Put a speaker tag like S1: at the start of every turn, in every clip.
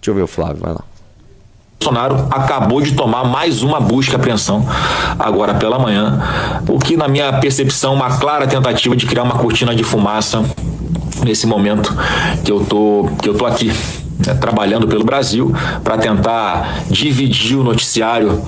S1: Deixa eu ver o Flávio, vai lá.
S2: Bolsonaro acabou de tomar mais uma busca e apreensão agora pela manhã, o que, na minha percepção, uma clara tentativa de criar uma cortina de fumaça nesse momento que eu tô aqui, né, trabalhando pelo Brasil para tentar dividir o noticiário,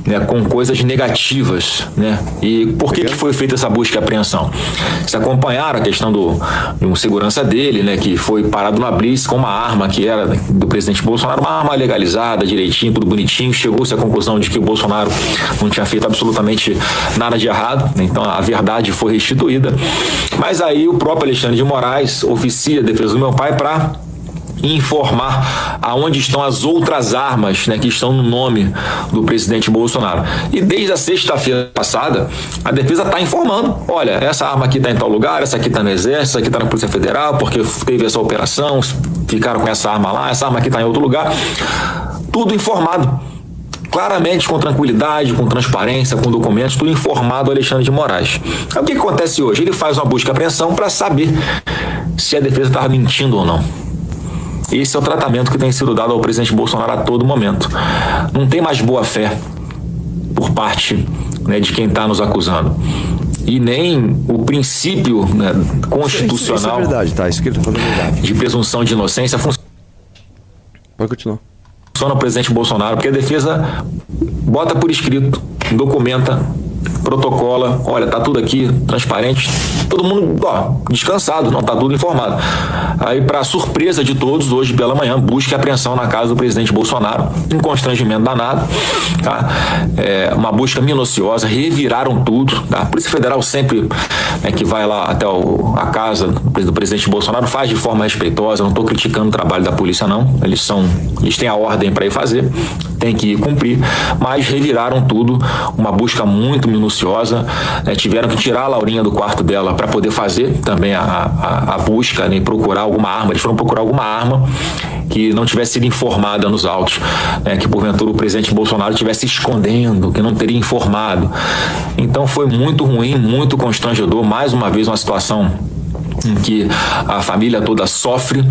S2: né, com coisas negativas, né? E por que foi feita essa busca e apreensão? Vocês acompanharam a questão de um segurança dele, né, que foi parado na Blitz com uma arma que era do presidente Bolsonaro, uma arma legalizada, direitinho, tudo bonitinho. Chegou-se à conclusão de que o Bolsonaro não tinha feito absolutamente nada de errado, né? Então a verdade foi restituída. Mas aí o próprio Alexandre de Moraes oficia a defesa do meu pai para informar aonde estão as outras armas, né, que estão no nome do presidente Bolsonaro. E desde a sexta-feira passada, a defesa está informando: olha, essa arma aqui está em tal lugar, essa aqui está no Exército, essa aqui está na Polícia Federal, porque teve essa operação, ficaram com essa arma lá, essa arma aqui está em outro lugar. Tudo informado, claramente, com tranquilidade, com transparência, com documentos, tudo informado ao Alexandre de Moraes. Aí, o que acontece hoje? Ele faz uma busca e apreensão para saber se a defesa estava mentindo ou não. Esse é o tratamento que tem sido dado ao presidente Bolsonaro a todo momento. Não tem mais boa fé por parte, né, de quem está nos acusando. E nem o princípio, né, constitucional
S1: isso é verdade, tá? Isso que ele tá falando é verdade.
S2: De presunção de inocência
S1: Pode continuar.
S2: Funciona o presidente Bolsonaro, porque a defesa bota por escrito, documenta, protocola, olha, tá tudo aqui, transparente, todo mundo, descansado, não, tá tudo informado. Aí, para surpresa de todos, hoje pela manhã, busca e apreensão na casa do presidente Bolsonaro, um constrangimento danado, tá? Uma busca minuciosa, reviraram tudo, tá? A Polícia Federal sempre, que vai lá até a casa do presidente Bolsonaro, faz de forma respeitosa. Não estou criticando o trabalho da polícia, não, eles têm a ordem para ir fazer, tem que ir cumprir, mas reviraram tudo, uma busca muito minuciosa, tiveram que tirar a Laurinha do quarto dela para poder fazer também a busca, né, procurar alguma arma. Eles foram procurar alguma arma que não tivesse sido informada nos autos, que porventura o presidente Bolsonaro estivesse escondendo, que não teria informado. Então foi muito ruim, muito constrangedor, mais uma vez uma situação em que a família toda sofre,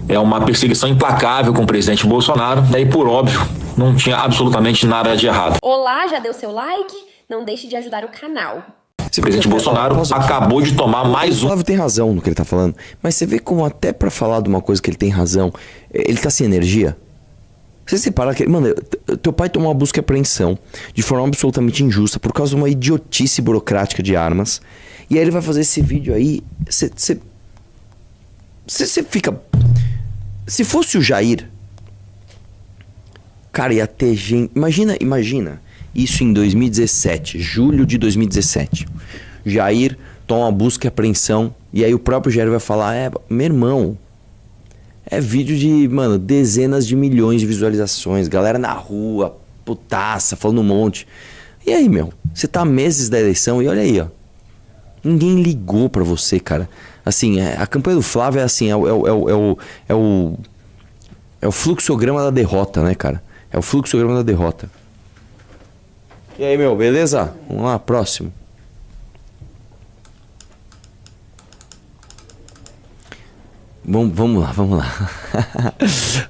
S2: é uma perseguição implacável com o presidente Bolsonaro, e por óbvio, não tinha absolutamente nada de errado.
S3: Olá, já deu seu like? Não deixe de ajudar o canal.
S2: Esse presidente Bolsonaro acabou de tomar mais um...
S1: O Flávio tem razão no que ele tá falando, mas você vê como até pra falar de uma coisa que ele tem razão, ele tá sem energia? Você separa que... Mano, teu pai tomou uma busca e apreensão de forma absolutamente injusta por causa de uma idiotice burocrática de armas. E aí ele vai fazer esse vídeo aí. Você fica... Se fosse o Jair, cara, ia ter gente... Imagina isso em 2017, julho de 2017. Jair toma uma busca e apreensão. E aí o próprio Jair vai falar: meu irmão, é vídeo de, mano, dezenas de milhões de visualizações, galera na rua, putaça, falando um monte. E aí, meu, você tá há meses da eleição e olha aí, ó. Ninguém ligou pra você, cara. Assim, a campanha do Flávio é assim, é o fluxograma da derrota, né, cara? É o fluxograma da derrota. E aí, meu, beleza? Vamos lá, próximo. Vamos lá.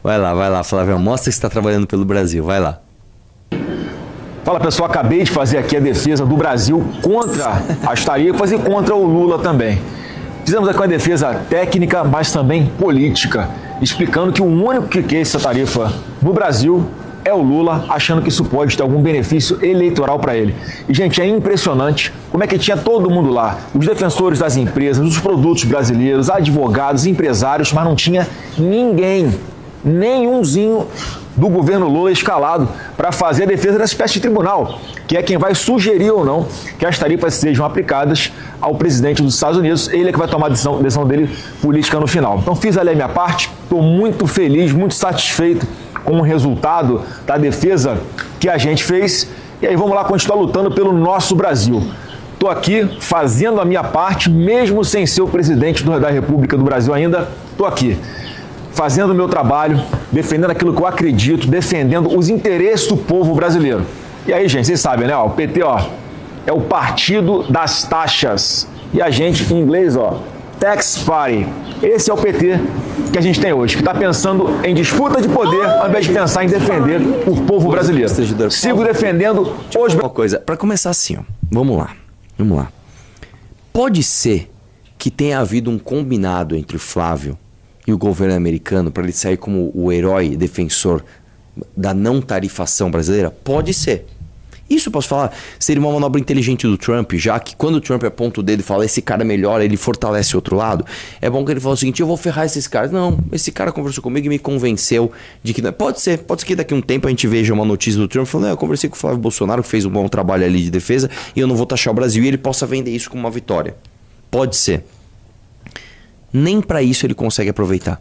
S1: Vai lá, Flávio. Mostra que você tá trabalhando pelo Brasil, vai lá.
S2: Fala, pessoal, acabei de fazer aqui a defesa do Brasil contra as tarifas e contra o Lula também. Fizemos aqui uma defesa técnica, mas também política, explicando que o único que quer essa tarifa no Brasil é o Lula, achando que isso pode ter algum benefício eleitoral para ele. E, gente, é impressionante como é que tinha todo mundo lá, os defensores das empresas, os produtos brasileiros, advogados, empresários, mas não tinha ninguém, nenhumzinho do governo Lula escalado para fazer a defesa dessa espécie de tribunal, que é quem vai sugerir ou não que as tarifas sejam aplicadas ao presidente dos Estados Unidos. Ele é que vai tomar a decisão dele política no final. Então fiz ali a minha parte, estou muito feliz, muito satisfeito com o resultado da defesa que a gente fez. E aí vamos lá continuar lutando pelo nosso Brasil. Estou aqui fazendo a minha parte, mesmo sem ser o presidente da República do Brasil ainda, estou aqui fazendo o meu trabalho, defendendo aquilo que eu acredito, defendendo os interesses do povo brasileiro. E aí, gente, vocês sabem, né? O PT, é o partido das taxas. E a gente, em inglês,
S4: Tax Party. Esse é o PT que a gente tem hoje, que está pensando em disputa de poder ao invés de pensar em defender o povo brasileiro. Sigo defendendo hoje.
S1: Uma coisa, para começar assim, ó. Vamos lá. Pode ser que tenha havido um combinado entre o Flávio e o governo americano para ele sair como o herói defensor da não tarifação brasileira? Pode ser. Isso eu posso falar, seria uma manobra inteligente do Trump, já que quando o Trump aponta o dedo e fala esse cara melhora, ele fortalece o outro lado. É bom que ele fale o seguinte: eu vou ferrar esses caras. Não, esse cara conversou comigo e me convenceu de que... Pode ser que daqui a um tempo a gente veja uma notícia do Trump falando: eu conversei com o Flávio Bolsonaro, que fez um bom trabalho ali de defesa, e eu não vou taxar o Brasil, e ele possa vender isso como uma vitória. Pode ser. Nem pra isso ele consegue aproveitar.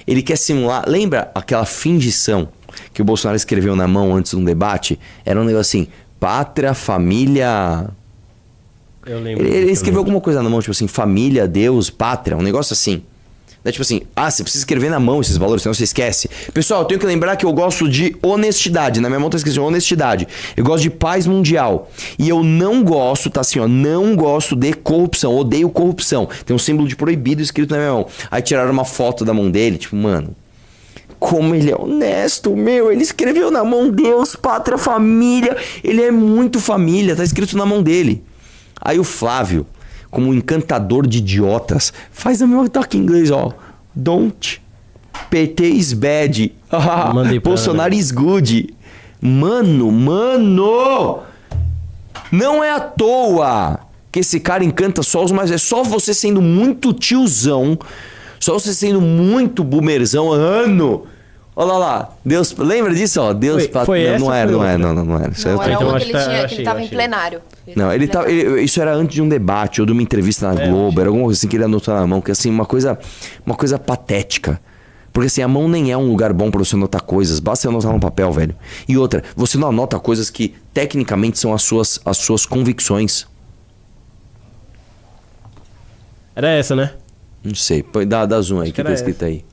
S1: Ele quer simular... Lembra aquela fingição que o Bolsonaro escreveu na mão antes de um debate? Era um negócio assim: pátria, família...
S5: Eu lembro.
S1: Ele escreveu alguma coisa na mão, tipo assim: família, Deus, pátria, um negócio assim. Daí, tipo assim, você precisa escrever na mão esses valores, senão você esquece. Pessoal, eu tenho que lembrar que eu gosto de honestidade. Na minha mão tá escrito honestidade. Eu gosto de paz mundial. E eu não gosto, tá assim, ó, não gosto de corrupção. Odeio corrupção. Tem um símbolo de proibido escrito na minha mão. Aí tiraram uma foto da mão dele, tipo, mano, como ele é honesto, meu. Ele escreveu na mão Deus, pátria, família. Ele é muito família, tá escrito na mão dele. Aí o Flávio, como um encantador de idiotas, faz o meu ataque em inglês, ó. Don't. PT is bad. Bolsonaro is good. Mano. Não é à toa que esse cara encanta só os mais... É só você sendo muito tiozão, só você sendo muito boomerzão. Olha lá. Deus... Lembra disso, ó? Deus... Não era.
S6: Não, era uma que ele tava em plenário.
S1: Não, isso era antes de um debate ou de uma entrevista na Globo, era alguma coisa assim que ele anotou na mão, que assim, uma coisa patética. Porque assim, a mão nem é um lugar bom pra você anotar coisas, basta você anotar no papel, velho. E outra, você não anota coisas que tecnicamente são as suas convicções.
S5: Era essa, né?
S1: Não sei, dá zoom aí, que tá escrito aí.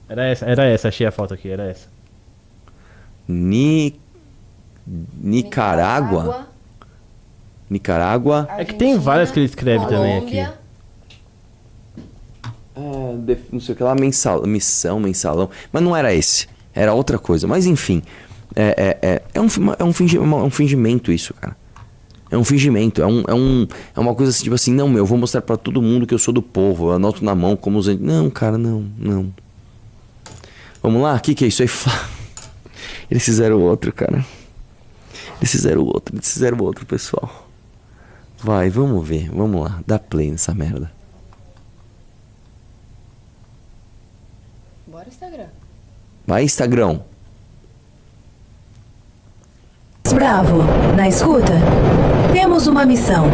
S5: Era essa, achei a foto aqui, era essa.
S1: Nicarágua?
S5: É que tem várias que ele escreve também aqui.
S1: Não sei o que lá, mensalão. Mas não era esse. Era outra coisa. Mas enfim. É um fingimento isso, cara. É um fingimento. É uma coisa assim, tipo assim: não, eu vou mostrar pra todo mundo que eu sou do povo. Eu anoto na mão como os... Não, cara, não. Vamos lá? O que é isso aí? Eles fizeram outro, cara. Eles fizeram outro, pessoal. Vai, vamos ver. Vamos lá. Dá play nessa merda.
S6: Bora, Instagram.
S1: Vai, Instagram.
S7: Bravo, na escuta? Temos uma missão.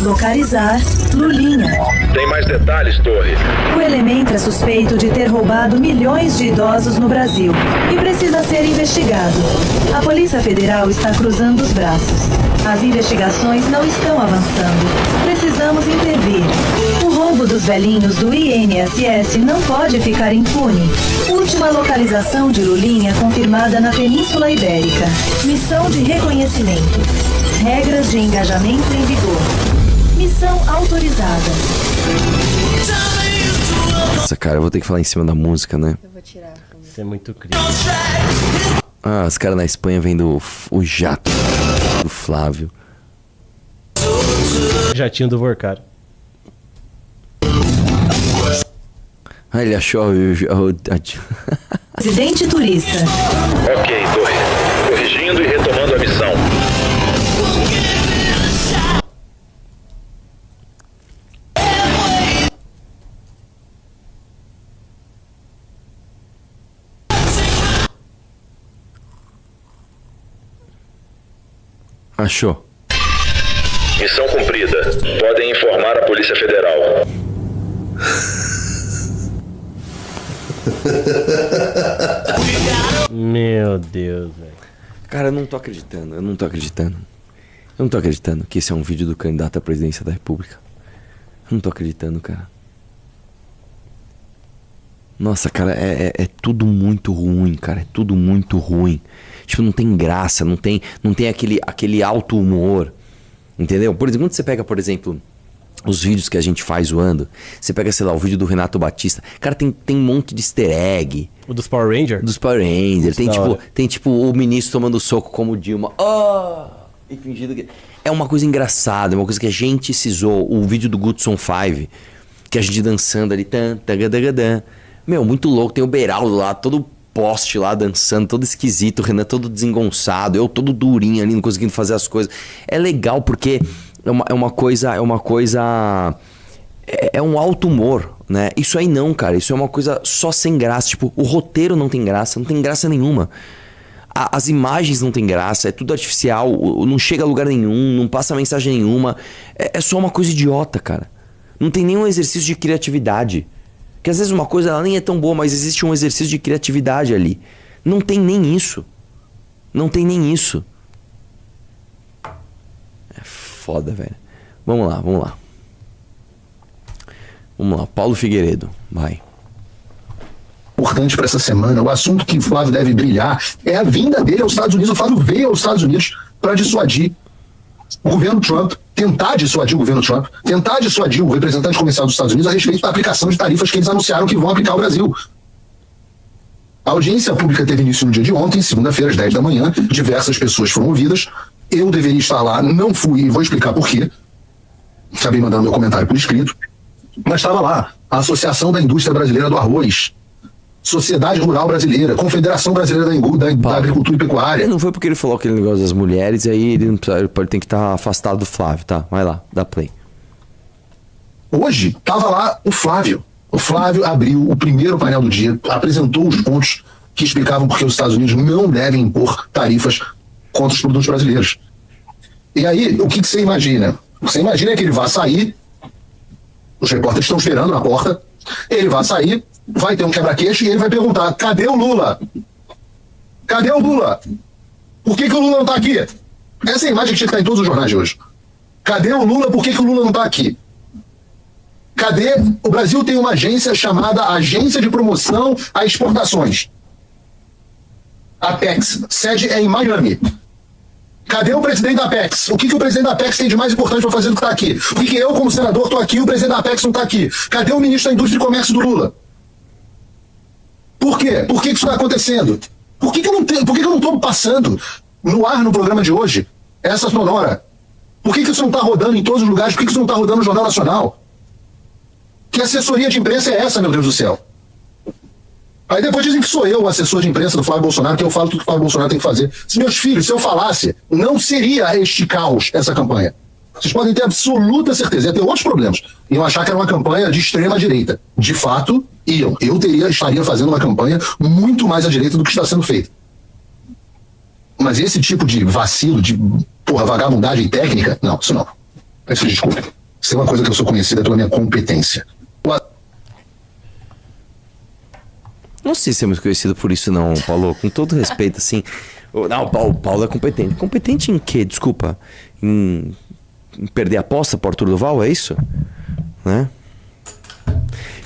S7: Localizar Lulinha.
S8: Tem mais detalhes, Torre?
S7: O elemento é suspeito de ter roubado milhões de idosos no Brasil e precisa ser investigado. A Polícia Federal está cruzando os braços. As investigações não estão avançando. Precisamos intervir. O roubo dos velhinhos do INSS não pode ficar impune. Última localização de Lulinha confirmada na Península Ibérica. Missão de reconhecimento. Regras de engajamento em vigor. Missão autorizada.
S1: Nossa, cara, eu vou ter que falar em cima da música, né?
S6: Eu vou tirar.
S5: Isso é muito crítico.
S1: Os caras na Espanha vendo o jato do Flávio.
S5: Jatinho do Vorcaro.
S1: Ele achou
S7: Presidente turista.
S8: Ok, Torre. Corrigindo e retomando a missão.
S1: Achou.
S8: Missão cumprida. Podem informar a Polícia Federal.
S5: Meu Deus, velho.
S1: Cara, eu não tô acreditando que esse é um vídeo do candidato à presidência da República. Eu não tô acreditando, cara. Nossa, cara, é tudo muito ruim, cara. É tudo muito ruim. Tipo, não tem graça, não tem aquele alto humor. Entendeu? Por exemplo, quando você pega, por exemplo, os vídeos que a gente faz zoando, você pega, sei lá, o vídeo do Renato Batista, cara, tem um monte de easter egg.
S5: O dos Power Rangers?
S1: Dos Power Rangers. Tem tipo o ministro tomando soco como Dilma. E fingindo que... É uma coisa engraçada, é uma coisa que a gente se zoou. O vídeo do Goodson 5, que a gente dançando ali. Meu, muito louco. Tem o Beraldo lá, todo poste lá dançando, todo esquisito. O Renan todo desengonçado. Eu todo durinho ali, não conseguindo fazer as coisas. É legal porque é uma coisa... É um alto humor, né? Isso aí não, cara. Isso é uma coisa só sem graça. Tipo, o roteiro não tem graça nenhuma. As imagens não tem graça, é tudo artificial, não chega a lugar nenhum, não passa mensagem nenhuma. É só uma coisa idiota, cara. Não tem nenhum exercício de criatividade. Porque às vezes uma coisa ela nem é tão boa, mas existe um exercício de criatividade ali. Não tem nem isso. Não tem nem isso. É foda, velho. Vamos lá. Vamos lá, Paulo Figueiredo, vai.
S9: Importante para essa semana, o assunto que o Flávio deve brilhar é a vinda dele aos Estados Unidos. O Flávio veio aos Estados Unidos para dissuadir o governo Trump, tentar dissuadir o governo Trump, tentar dissuadir o representante comercial dos Estados Unidos a respeito da aplicação de tarifas que eles anunciaram que vão aplicar ao Brasil. A audiência pública teve início no dia de ontem, segunda-feira, às 10 da manhã, diversas pessoas foram ouvidas, eu deveria estar lá, não fui e vou explicar por quê. Acabei mandando meu comentário por escrito. Mas estava lá, a Associação da Indústria Brasileira do Arroz, Sociedade Rural Brasileira, Confederação Brasileira da Agricultura e Pecuária.
S1: Não foi porque ele falou aquele negócio das mulheres, aí ele pode ter que estar afastado do Flávio, tá? Vai lá, dá play.
S9: Hoje, estava lá o Flávio. O Flávio abriu o primeiro painel do dia, apresentou os pontos que explicavam por que os Estados Unidos não devem impor tarifas contra os produtos brasileiros. E aí, o que você imagina? Você imagina que ele vai sair, os repórteres estão esperando na porta, ele vai sair, vai ter um quebra-queixo e ele vai perguntar: cadê o Lula? Cadê o Lula? Por que o Lula não está aqui? Essa é a imagem que tinha que estar em todos os jornais de hoje. Cadê o Lula? Por que o Lula não está aqui? Cadê? O Brasil tem uma agência chamada Agência de Promoção a Exportações. Apex. Sede é em Miami. Cadê o presidente da Apex? O que o presidente da Apex tem de mais importante para fazer do que está aqui? Por que eu, como senador, estou aqui e o presidente da Apex não está aqui? Cadê o ministro da Indústria e Comércio do Lula? Por quê? Por que isso está acontecendo? Por que eu não estou passando no ar no programa de hoje essa sonora? Por que isso não está rodando em todos os lugares? Por que isso não está rodando no Jornal Nacional? Que assessoria de imprensa é essa, meu Deus do céu? Aí depois dizem que sou eu o assessor de imprensa do Flávio Bolsonaro, que eu falo tudo que o Flávio Bolsonaro tem que fazer. Se meus filhos, se eu falasse, não seria este caos, essa campanha. Vocês podem ter absoluta certeza. Ia ter outros problemas. Iam achar que era uma campanha de extrema direita. De fato, iam. Eu estaria fazendo uma campanha muito mais à direita do que está sendo feita. Mas esse tipo de vacilo, de vagabundagem técnica, não, isso não. Isso, desculpa. Isso é uma coisa que eu sou conhecida pela minha competência.
S1: Não sei se é muito conhecido por isso não, Paulo. Com todo respeito, assim... Não, o Paulo é competente. Competente em quê? Desculpa. Em perder a aposta pro Arthur Duval, é isso? Né?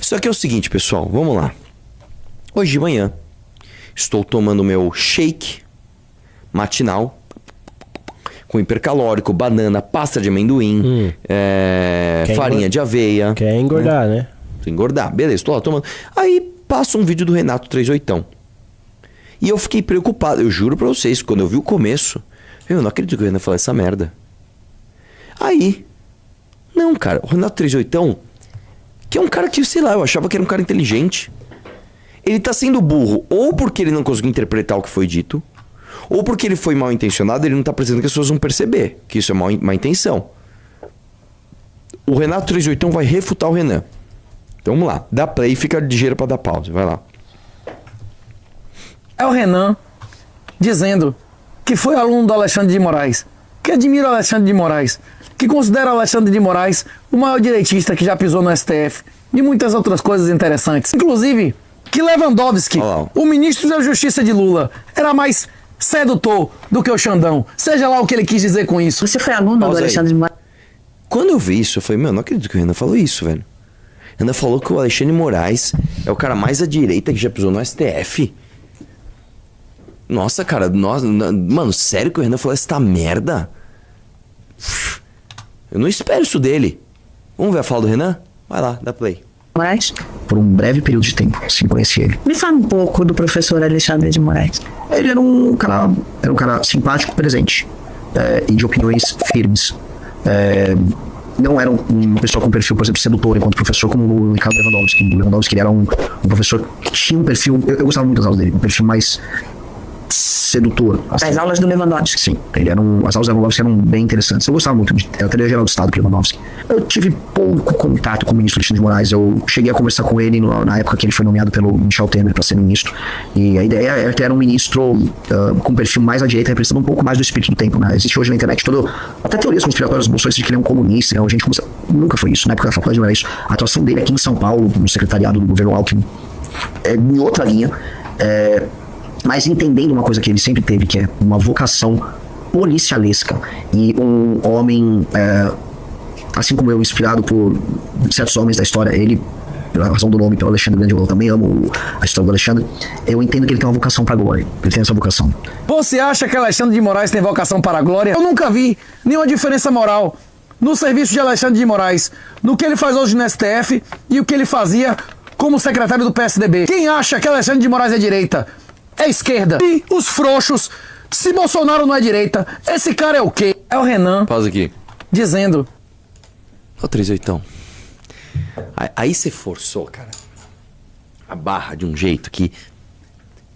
S1: Isso aqui é o seguinte, pessoal. Vamos lá. Hoje de manhã, estou tomando meu shake matinal com hipercalórico, banana, pasta de amendoim, farinha de aveia.
S5: Quer engordar, né?
S1: Engordar. Beleza, estou lá tomando. Aí passa um vídeo do Renato 38. E eu fiquei preocupado. Eu juro pra vocês, quando eu vi o começo, eu não acredito que o Renan falou essa merda. Aí, não, cara, o Renato 38, que é um cara que, sei lá, eu achava que era um cara inteligente. Ele tá sendo burro, ou porque ele não conseguiu interpretar o que foi dito, ou porque ele foi mal intencionado, ele não tá percebendo que as pessoas vão perceber que isso é má intenção. O Renato 38 vai refutar o Renan. Então vamos lá, dá play e fica ligeiro pra dar pausa, vai lá.
S10: É o Renan dizendo que foi aluno do Alexandre de Moraes, que admira o Alexandre de Moraes, que considera o Alexandre de Moraes o maior direitista que já pisou no STF e muitas outras coisas interessantes. Inclusive, que Lewandowski, o ministro da Justiça de Lula, era mais sedutor do que o Xandão. Seja lá o que ele quis dizer com isso.
S7: Você foi aluno do Alexandre de Moraes?
S1: Quando eu vi isso, eu falei, não acredito que o Renan falou isso, velho. Renan falou que o Alexandre de Moraes é o cara mais à direita que já pisou no STF. Nossa, cara, mano, sério que o Renan falou essa merda? Eu não espero isso dele. Vamos ver a fala do Renan? Vai lá, dá play.
S11: Moraes?
S12: Por um breve período de tempo, sim, conheci ele.
S11: Me fala um pouco do professor Alexandre de Moraes.
S12: Ele era um cara simpático, presente, e de opiniões firmes. Não era uma pessoa com perfil, por exemplo, sedutor enquanto professor, como o Ricardo Lewandowski. O Lewandowski, ele era um professor que tinha um perfil, eu gostava muito das aulas dele, um perfil mais sedutor.
S11: Assim. As aulas do Lewandowski?
S12: Sim, as aulas do Lewandowski eram bem interessantes. Eu gostava muito, eu teria geral do Estado do Lewandowski. Eu tive pouco contato com o ministro Alexandre de Moraes. Eu cheguei a conversar com ele na época que ele foi nomeado pelo Michel Temer para ser ministro. E a ideia era que era um ministro com um perfil mais à direita, representando um pouco mais do espírito do tempo, né? Existe hoje na internet até teorias conspiratórias bolsonistas de que ele é um comunista, né? Nunca foi isso. Na época da faculdade não era isso. A atuação dele aqui em São Paulo, no secretariado do governo Alckmin, é em outra linha. Mas entendendo uma coisa que ele sempre teve, que é uma vocação policialesca, e um homem, assim como eu, inspirado por certos homens da história, ele, pela razão do nome, pelo Alexandre Grande, eu também amo a história do Alexandre, eu entendo que ele tem uma vocação para a glória, ele tem essa vocação.
S10: Você acha que Alexandre de Moraes tem vocação para a glória? Eu nunca vi nenhuma diferença moral no serviço de Alexandre de Moraes, no que ele faz hoje no STF e o que ele fazia como secretário do PSDB. Quem acha que Alexandre de Moraes é direita? É esquerda. E os frouxos, se Bolsonaro não é direita, esse cara é o quê? É o Renan.
S1: Pausa aqui.
S10: Dizendo.
S1: Ô, 38. Aí você forçou, cara, a barra de um jeito que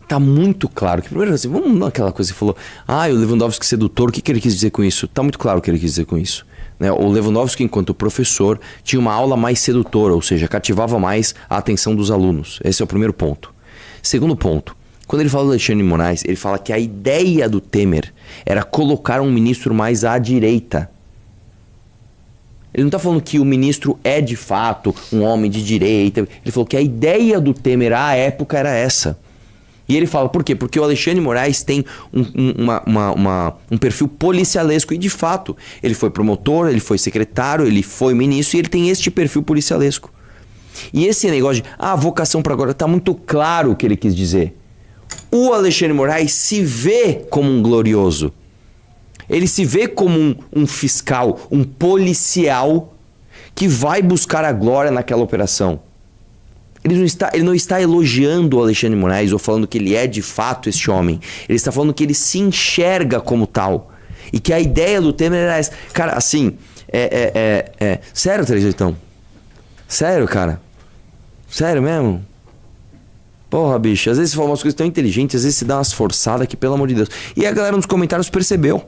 S1: tá muito claro. Que primeiro assim, vamos naquela coisa que você falou. O Lewandowski sedutor, o que ele quis dizer com isso? Tá muito claro o que ele quis dizer com isso. Né? O Lewandowski, enquanto professor, tinha uma aula mais sedutora, ou seja, cativava mais a atenção dos alunos. Esse é o primeiro ponto. Segundo ponto. Quando ele fala do Alexandre de Moraes, ele fala que a ideia do Temer era colocar um ministro mais à direita. Ele não está falando que o ministro é de fato um homem de direita. Ele falou que a ideia do Temer à época era essa. E ele fala, por quê? Porque o Alexandre de Moraes tem um perfil policialesco. E de fato, ele foi promotor, ele foi secretário, ele foi ministro e ele tem este perfil policialesco. E esse negócio de, vocação para agora, está muito claro o que ele quis dizer. O Alexandre de Moraes se vê como um glorioso. Ele se vê como um fiscal, um policial que vai buscar a glória naquela operação. Ele não está elogiando o Alexandre de Moraes ou falando que ele é de fato este homem. Ele está falando que ele se enxerga como tal. E que a ideia do Temer era essa. Cara, assim, sério, 38? Sério, cara? Sério mesmo? Porra, bicho, às vezes você fala umas coisas tão inteligentes, às vezes você dá umas forçadas que, pelo amor de Deus. E a galera nos comentários percebeu.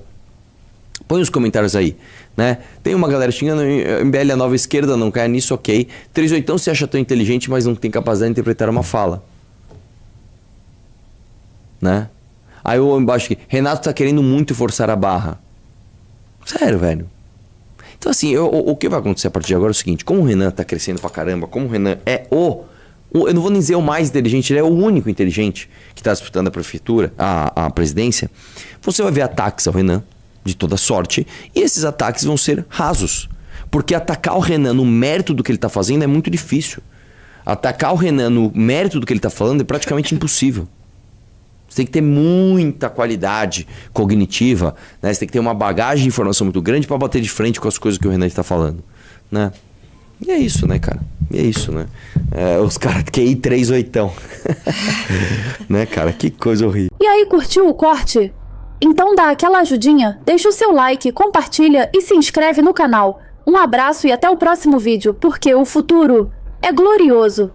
S1: Põe os comentários aí, né? Tem uma galera xingando, MBL a nova esquerda, não cai nisso, ok. 38 se acha tão inteligente, mas não tem capacidade de interpretar uma fala. Né? Aí eu embaixo aqui, Renato tá querendo muito forçar a barra. Sério, velho. Então assim, o que vai acontecer a partir de agora é o seguinte, como o Renan tá crescendo pra caramba, como o Renan é eu não vou nem dizer o mais inteligente, ele é o único inteligente que está disputando a prefeitura, a presidência. Você vai ver ataques ao Renan, de toda sorte, e esses ataques vão ser rasos. Porque atacar o Renan no mérito do que ele está fazendo é muito difícil. Atacar o Renan no mérito do que ele está falando é praticamente impossível. Você tem que ter muita qualidade cognitiva, né? Você tem que ter uma bagagem de informação muito grande para bater de frente com as coisas que o Renan está falando, né? E é isso, né, cara? E é isso, né? Os caras QI 38. Né, cara? Que coisa horrível.
S13: E aí, curtiu o corte? Então dá aquela ajudinha, deixa o seu like, compartilha e se inscreve no canal. Um abraço e até o próximo vídeo, porque o futuro é glorioso.